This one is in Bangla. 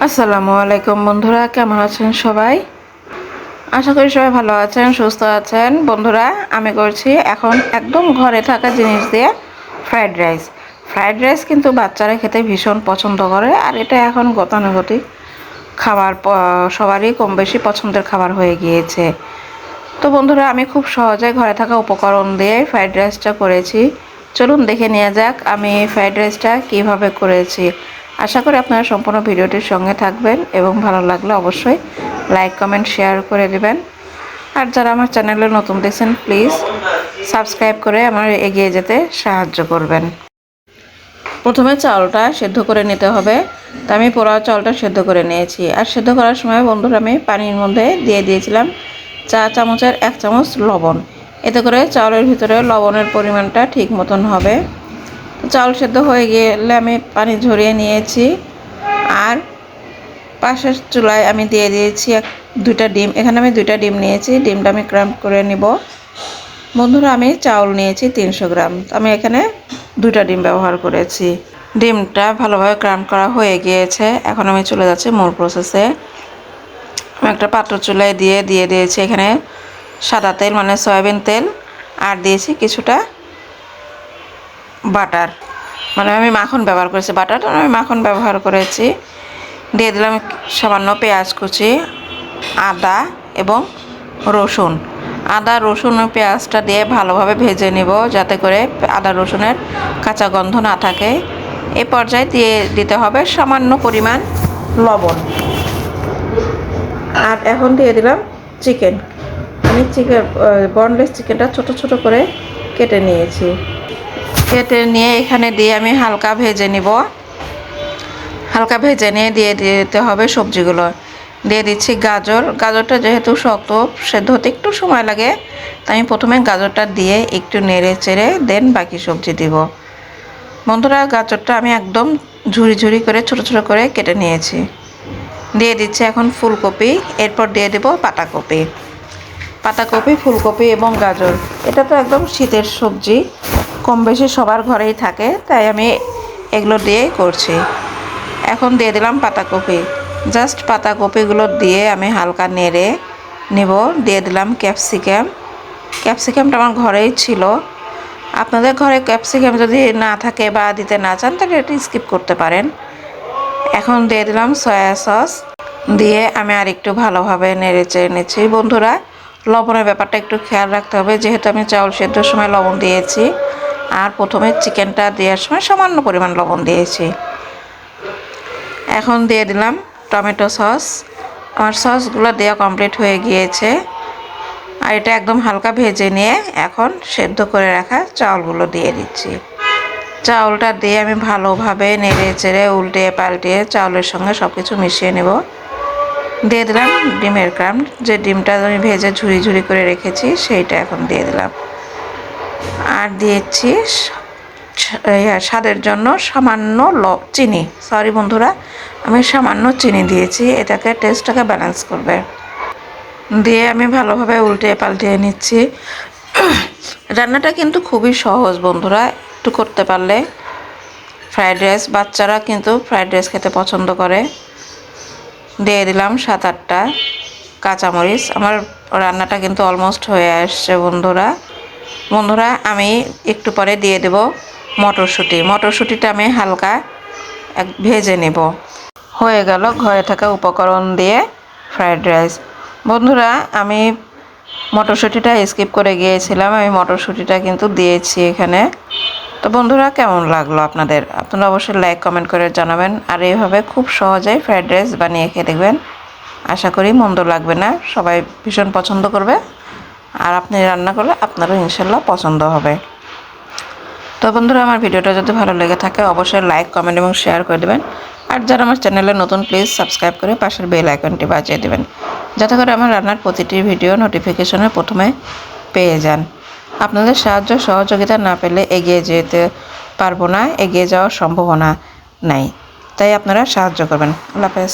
আসসালামু আলাইকুম বন্ধুরা, কেমন আছেন সবাই? আশা করি সবাই ভালো আছেন, সুস্থ আছেন। বন্ধুরা, আমি করছি এখন একদম ঘরে থাকা জিনিস দিয়ে ফ্রাইড রাইস। ফ্রাইড রাইস কিন্তু বাচ্চারা খেতে ভীষণ পছন্দ করে, আর এটা এখন গতানুগতিক খাবার, সবারই কম বেশি পছন্দের খাবার হয়ে গিয়েছে। তো বন্ধুরা, আমি খুব সহজে ঘরে থাকা উপকরণ দিয়ে ফ্রাইড রাইসটা করেছি। চলুন দেখে নেওয়া যাক আমি ফ্রাইড রাইসটা কীভাবে করেছি। আশা করি আপনারা সম্পূর্ণ ভিডিওটির সঙ্গে থাকবেন এবং ভালো লাগলে অবশ্যই লাইক কমেন্ট শেয়ার করে দেবেন। আর যারা আমার চ্যানেলে নতুন দেখছেন প্লিজ সাবস্ক্রাইব করে আমার এগিয়ে যেতে সাহায্য করবেন। প্রথমে চাউলটা সেদ্ধ করে নিতে হবে। তো আমি পোলাও চাউলটা সেদ্ধ করে নিয়েছি। আর সেদ্ধ করার সময় বন্ধুরা আমি পানির মধ্যে দিয়ে দিয়েছিলাম চা চামচের 1 চামচ লবণ। এতে করে চাউলের ভিতরে লবণের পরিমাণটা ঠিক মতন হবে। চাউল সেদ্ধ হয়ে গেলে আমি পানি ঝরিয়ে নিয়েছি। আর পাশের চুলায় আমি দিয়ে দিয়েছি দুইটা ডিম। এখানে আমি 2টা ডিম নিয়েছি। ডিমটা আমি ক্রাম্প করে নিব। বন্ধুরা, আমি চাউল নিয়েছি 300 গ্রাম। আমি এখানে 2টা ডিম ব্যবহার করেছি। ডিমটা ভালোভাবে ক্রাম্প করা হয়ে গিয়েছে। এখন আমি চলে যাচ্ছি মূল প্রসেসে। আমি একটা পাত্র চুলায় দিয়ে দিয়েছি এখানে সাদা তেল, মানে সয়াবিন তেল, আর দিয়েছি কিছুটা বাটার, মানে আমি মাখন ব্যবহার করেছি। বাটারটা আমি মাখন ব্যবহার করেছি। দিয়ে দিলাম সামান্য পেঁয়াজ কুচি, আদা এবং রসুন। আদা, রসুন ও পেঁয়াজটা দিয়ে ভালোভাবে ভেজে নিব, যাতে করে আদা রসুনের কাঁচা গন্ধ না থাকে। এই পর্যায়ে দিয়ে দিতে হবে সামান্য পরিমাণ লবণ। আর এখন দিয়ে দিলাম চিকেন। আমি বনলেস চিকেনটা ছোট ছোট করে কেটে নিয়েছি। কেটে নিয়ে এখানে দিয়ে আমি হালকা ভেজে নিব। হালকা ভেজে নিয়ে দিয়ে দিতে হবে সবজিগুলো। দিয়ে দিচ্ছি গাজর। গাজরটা যেহেতু শক্ত, সেদ্ধ হতে একটু সময় লাগে, তাই আমি প্রথমে গাজরটা দিয়ে একটু নেড়ে চেড়ে দেন বাকি সবজি দিব। বন্ধুরা, গাজরটা আমি একদম ঝুরি ঝুরি করে ছোট ছোট করে কেটে নিয়েছি। দিয়ে দিচ্ছি এখন ফুলকপি, এরপর দিয়ে দেব পাতাকপি। পাতাকপি, ফুলকপি এবং গাজর, এটা তো একদম শীতের সবজি, কম বেশি সবার ঘরেই থাকে, তাই আমি এগুলো দিয়েই করছি। এখন দিয়ে দিলাম পাতাকপি। জাস্ট পাতাকপিগুলো দিয়ে আমি হালকা নেড়ে নিব। দিয়ে দিলাম ক্যাপসিকাম। ক্যাপসিকামটা আমার ঘরেই ছিল। আপনাদের ঘরে ক্যাপসিকাম যদি না থাকে বা দিতে না চান তাহলে এটা স্কিপ করতে পারেন। এখন দিয়ে দিলাম সয়া সস। দিয়ে আমি আর একটু ভালোভাবে নেড়ে চেড়ে নিচ্ছি। বন্ধুরা, লবণের ব্যাপারটা একটু খেয়াল রাখতে হবে, যেহেতু আমি চাউল সেদ্ধর সময় লবণ দিয়েছি, আর প্রথমে চিকেনটা দেওয়ার সময় সামান্য পরিমাণ লবণ দিয়েছি। এখন দিয়ে দিলাম টমেটো সস। আমার সসগুলো দেওয়া কমপ্লিট হয়ে গিয়েছে। আর এটা একদম হালকা ভেজে নিয়ে এখন সেদ্ধ করে রাখা চাউলগুলো দিয়ে দিচ্ছি। চাউলটা দিয়ে আমি ভালোভাবে নেড়ে চেড়ে উল্টে পাল্টে চাউলের সঙ্গে সব কিছু মিশিয়ে নেব। দিয়ে দিলাম ডিমের ক্রাম্ব। যে ডিমটা আমি ভেজে ঝুরি ঝুরি করে রেখেছি সেইটা এখন দিয়ে দিলাম। আর দিয়েছি স্বাদের জন্য সামান্য চিনি। সরি বন্ধুরা, আমি সামান্য চিনি দিয়েছি, এটাকে টেস্টটাকে ব্যালেন্স করবে। দিয়ে আমি ভালোভাবে উল্টে পাল্টিয়ে নিচ্ছি। রান্নাটা কিন্তু খুবই সহজ বন্ধুরা, একটু করতে পারলে। ফ্রাইড রাইস, বাচ্চারা কিন্তু ফ্রাইড রাইস খেতে পছন্দ করে। দিয়ে দিলাম 7-8টা কাঁচামরিচ। আমার রান্নাটা কিন্তু অলমোস্ট হয়ে আসছে বন্ধুরা। বন্ধুরা, আমি একটু পরে দিয়ে দেব মটরশুঁটি। মটরশুঁটিটা আমি হালকা ভেজে নেব। হয়ে গেল ঘরে থাকা উপকরণ দিয়ে ফ্রাইড রাইস। বন্ধুরা, আমি মটরশুঁটিটা স্কিপ করে গিয়েছিলাম, আমি মটরশুঁটিটা কিন্তু দিয়েছি এখানে। তো বন্ধুরা, কেমন লাগলো আপনাদের? আপনারা অবশ্যই লাইক কমেন্ট করে জানাবেন। আর এইভাবে খুব সহজেই ফ্রাইড রাইস বানিয়ে খেয়ে দেখবেন। আশা করি মন্দ লাগবে না, সবাই ভীষণ পছন্দ করবে। আর আপনি রান্না করলে আপনারও ইনশাল্লাহ পছন্দ হবে। তো বন্ধুরা, আমার ভিডিওটা যদি ভালো লেগে থাকে অবশ্যই লাইক কমেন্ট এবং শেয়ার করে দেবেন। আর যারা আমার চ্যানেলে নতুন প্লিজ সাবস্ক্রাইব করে পাশের বেল আইকনটি বাজিয়ে দেবেন, যাতে করে আমার রান্নার প্রতিটি ভিডিও নোটিফিকেশনে প্রথমে পেয়ে যান। আপনাদের সাহায্য সহযোগিতা না পেলে এগিয়ে যেতে পারবো না, এগিয়ে যাওয়ার সম্ভাবনা নাই, তাই আপনারা সাহায্য করবেন। আল্লাহ হাফেজ।